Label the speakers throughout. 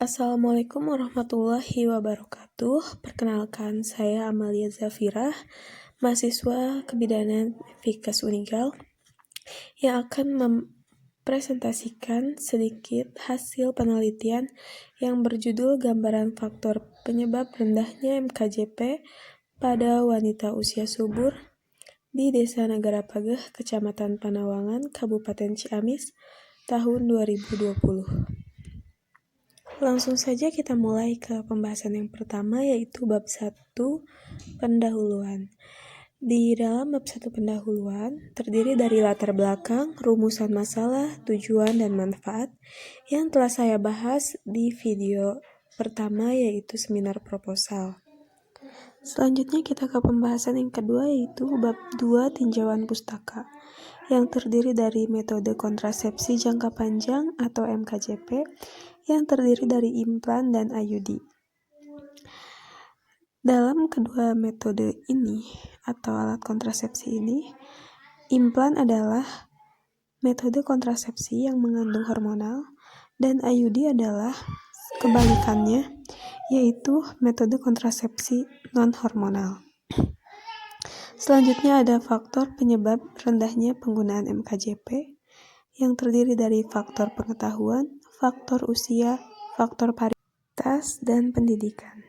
Speaker 1: Assalamualaikum warahmatullahi wabarakatuh. Perkenalkan, saya Amalia Zafirah, mahasiswa Kebidanan Fikas Unigal, yang akan mempresentasikan sedikit hasil penelitian yang berjudul Gambaran Faktor Penyebab Rendahnya MKJP pada Wanita Usia Subur di Desa Negara Pageh, Kecamatan Panawangan, Kabupaten Ciamis, tahun 2020. Langsung saja kita mulai ke pembahasan yang pertama, yaitu bab 1 pendahuluan. Di dalam bab 1 pendahuluan terdiri dari latar belakang, rumusan masalah, tujuan, dan manfaat yang telah saya bahas di video pertama, yaitu seminar proposal. Selanjutnya kita ke pembahasan yang kedua, yaitu bab 2 tinjauan pustaka, yang terdiri dari metode kontrasepsi jangka panjang atau MKJP, yang terdiri dari implan dan IUD. Dalam kedua metode ini atau alat kontrasepsi ini, implan adalah metode kontrasepsi yang mengandung hormonal dan IUD adalah kebalikannya, yaitu metode kontrasepsi non-hormonal. Selanjutnya ada faktor penyebab rendahnya penggunaan MKJP yang terdiri dari faktor pengetahuan, faktor usia, faktor varietas, dan pendidikan.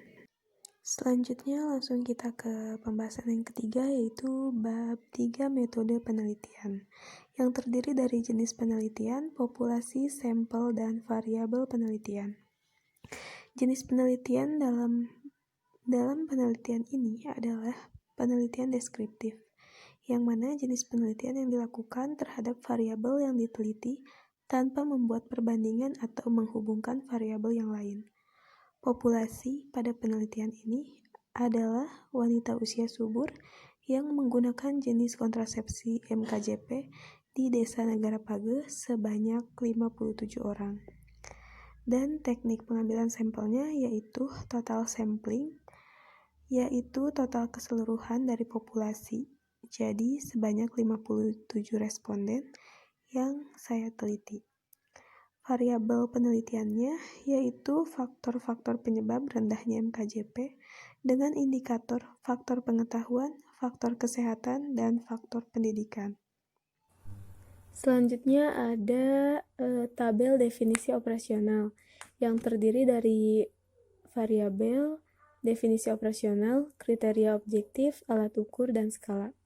Speaker 1: Selanjutnya langsung kita ke pembahasan yang ketiga, yaitu bab 3 metode penelitian, yang terdiri dari jenis penelitian, populasi, sampel, dan variabel penelitian. Jenis penelitian dalam penelitian ini adalah penelitian deskriptif, yang mana jenis penelitian yang dilakukan terhadap variabel yang diteliti tanpa membuat perbandingan atau menghubungkan variabel yang lain. Populasi pada penelitian ini adalah wanita usia subur yang menggunakan jenis kontrasepsi MKJP di Desa Negara Pageh sebanyak 57 orang. Dan teknik pengambilan sampelnya yaitu total sampling, yaitu total keseluruhan dari populasi. Jadi sebanyak 57 responden yang saya teliti. Variabel penelitiannya yaitu faktor-faktor penyebab rendahnya MKJP dengan indikator faktor pengetahuan, faktor kesehatan, dan faktor pendidikan. Selanjutnya ada tabel definisi operasional yang terdiri dari variabel, definisi operasional, kriteria objektif, alat ukur, dan skala.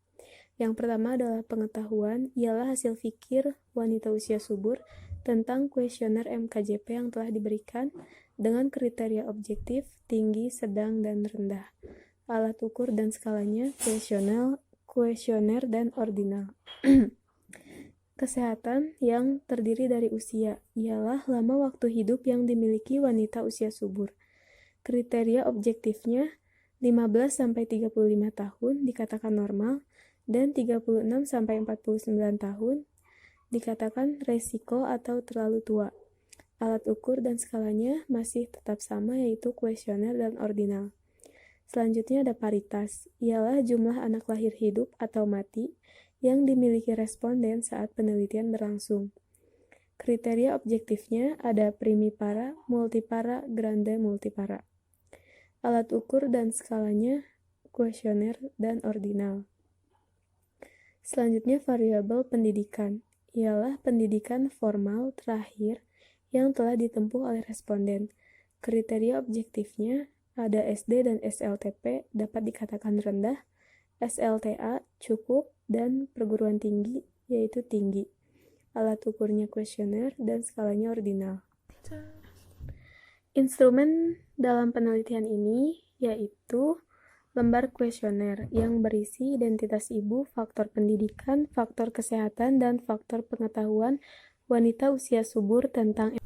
Speaker 1: Yang pertama adalah pengetahuan, ialah hasil fikir wanita usia subur tentang kuesioner MKJP yang telah diberikan dengan kriteria objektif, tinggi, sedang, dan rendah. Alat ukur dan skalanya kuesioner, dan ordinal. Kesehatan yang terdiri dari usia, ialah lama waktu hidup yang dimiliki wanita usia subur. Kriteria objektifnya 15-35 tahun dikatakan normal, dan 36-49 tahun dikatakan resiko atau terlalu tua. Alat ukur dan skalanya masih tetap sama, yaitu kuesioner dan ordinal. Selanjutnya ada paritas, ialah jumlah anak lahir hidup atau mati yang dimiliki responden saat penelitian berlangsung. Kriteria objektifnya ada primipara, multipara, grande multipara. Alat ukur dan skalanya kuesioner dan ordinal. Selanjutnya variabel pendidikan, ialah pendidikan formal terakhir yang telah ditempuh oleh responden. Kriteria objektifnya ada SD dan SLTP dapat dikatakan rendah, SLTA cukup, dan perguruan tinggi yaitu tinggi. Alat ukurnya kuesioner dan skalanya ordinal. Instrumen dalam penelitian ini yaitu lembar kuesioner yang berisi identitas ibu, faktor pendidikan, faktor kesehatan, dan faktor pengetahuan wanita usia subur tentang.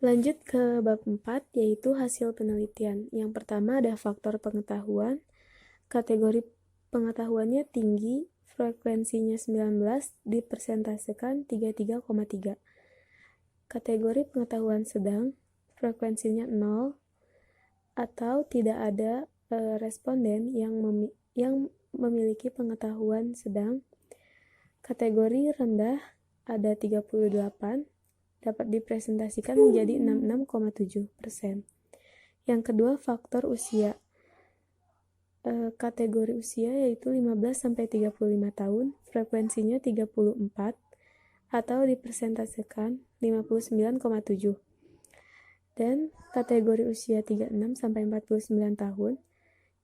Speaker 1: Lanjut ke bab 4, yaitu hasil penelitian. Yang pertama ada faktor pengetahuan. Kategori pengetahuannya tinggi, frekuensinya 19, dipersentasekan 33,3. Kategori pengetahuan sedang, frekuensinya 0, atau tidak ada responden yang memiliki pengetahuan sedang. Kategori rendah ada 38, dapat dipresentasikan menjadi 66,7%. Yang kedua, faktor usia. Kategori usia yaitu 15-35 tahun, frekuensinya 34 atau dipresentasikan 59,7. Dan kategori usia 36-49 tahun,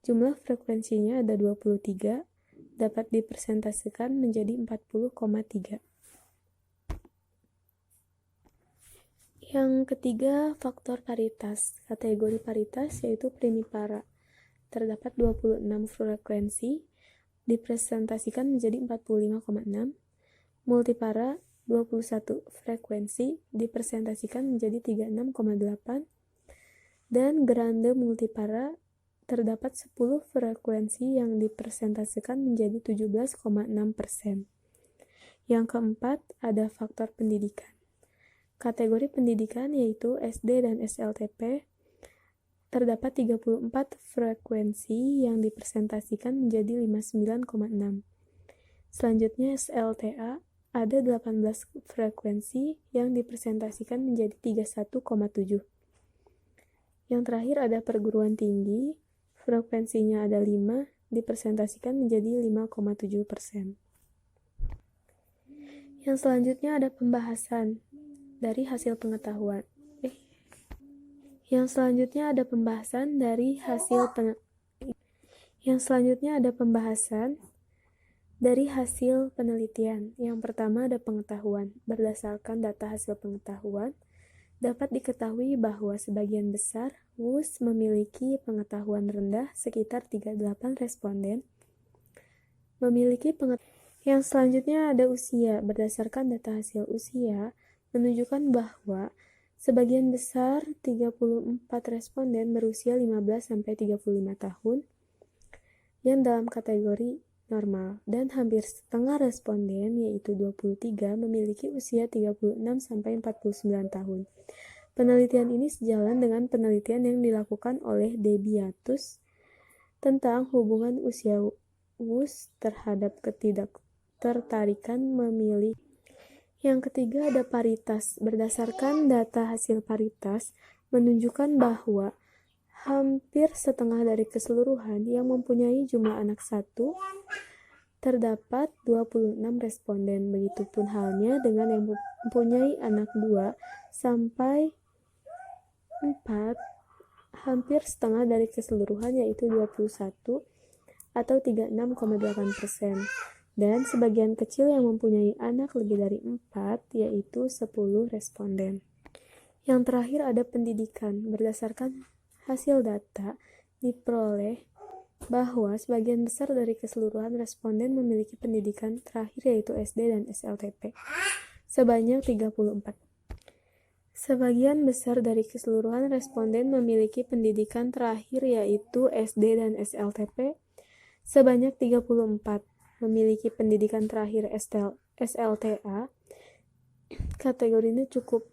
Speaker 1: jumlah frekuensinya ada 23, dapat dipresentasikan menjadi 40,3. Yang ketiga, faktor paritas. Kategori paritas yaitu primipara. Terdapat 26 frekuensi, dipresentasikan menjadi 45,6. Multipara 21 frekuensi, dipresentasikan menjadi 36,8. Dan grande multipara terdapat 10 frekuensi yang dipresentasikan menjadi 17,6%. Yang keempat, ada faktor pendidikan. Kategori pendidikan yaitu SD dan SLTP, terdapat 34 frekuensi yang dipresentasikan menjadi 59,6. Selanjutnya SLTA, ada 18 frekuensi yang dipresentasikan menjadi 31,7. Yang terakhir ada perguruan tinggi, frekuensinya ada 5, dipresentasikan menjadi 5,7%. Yang selanjutnya ada pembahasan dari hasil pengetahuan. Yang selanjutnya ada pembahasan dari hasil penelitian. Yang pertama ada pengetahuan. Berdasarkan data hasil pengetahuan, dapat diketahui bahwa sebagian besar WUS memiliki pengetahuan rendah, sekitar 38 responden memiliki pengetahuan. Yang selanjutnya ada usia. Berdasarkan data hasil usia, menunjukkan bahwa sebagian besar 34 responden berusia 15-35 tahun yang dalam kategori normal, dan hampir setengah responden yaitu 23 memiliki usia 36-49 tahun. Penelitian ini sejalan dengan penelitian yang dilakukan oleh Debiatus tentang hubungan usia WUS terhadap ketidaktertarikan memilih. Yang ketiga ada paritas. Berdasarkan data hasil paritas menunjukkan bahwa hampir setengah dari keseluruhan yang mempunyai jumlah anak 1 terdapat 26 responden. Begitupun halnya dengan yang mempunyai anak 2 sampai 4, hampir setengah dari keseluruhan yaitu 21 atau 36,8%. Dan sebagian kecil yang mempunyai anak lebih dari 4, yaitu 10 responden. Yang terakhir ada pendidikan. Berdasarkan hasil data, diperoleh bahwa sebagian besar dari keseluruhan responden memiliki pendidikan terakhir yaitu SD dan SLTP, sebanyak 34. Sebagian besar dari keseluruhan responden memiliki pendidikan terakhir yaitu SD dan SLTP, sebanyak 34. Memiliki pendidikan terakhir SLTA, kategori ini cukup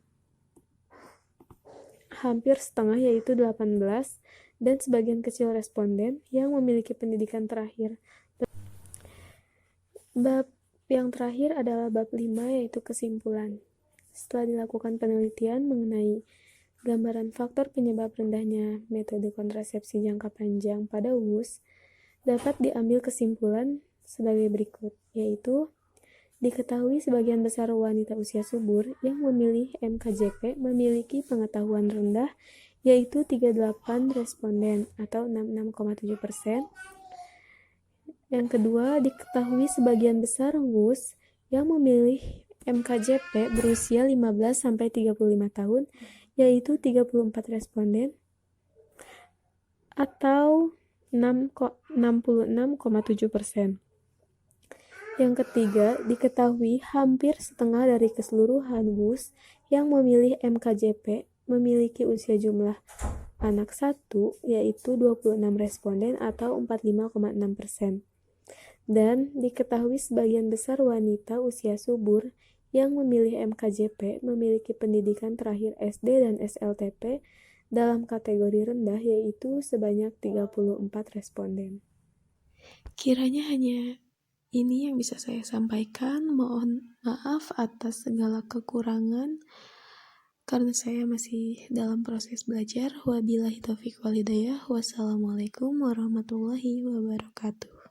Speaker 1: hampir setengah yaitu 18, dan sebagian kecil responden yang memiliki pendidikan terakhir. Bab yang terakhir adalah bab 5 yaitu kesimpulan. Setelah dilakukan penelitian mengenai gambaran faktor penyebab rendahnya metode kontrasepsi jangka panjang pada WUS, dapat diambil kesimpulan sebagai berikut, yaitu diketahui sebagian besar wanita usia subur yang memilih MKJP memiliki pengetahuan rendah, yaitu 38 responden atau 66,7%. Yang kedua, diketahui sebagian besar WUS yang memilih MKJP berusia 15-35 tahun, yaitu 34 responden atau 66,7%. Yang ketiga, diketahui hampir setengah dari keseluruhan WUS yang memilih MKJP memiliki usia jumlah anak 1, yaitu 26 responden atau 45,6%. Dan diketahui sebagian besar wanita usia subur yang memilih MKJP memiliki pendidikan terakhir SD dan SLTP dalam kategori rendah, yaitu sebanyak 34 responden. Kiranya hanya ini yang bisa saya sampaikan. Mohon maaf atas segala kekurangan. karena saya masih dalam proses belajar. Wabillahi taufiq wal hidayah. Wassalamualaikum warahmatullahi wabarakatuh.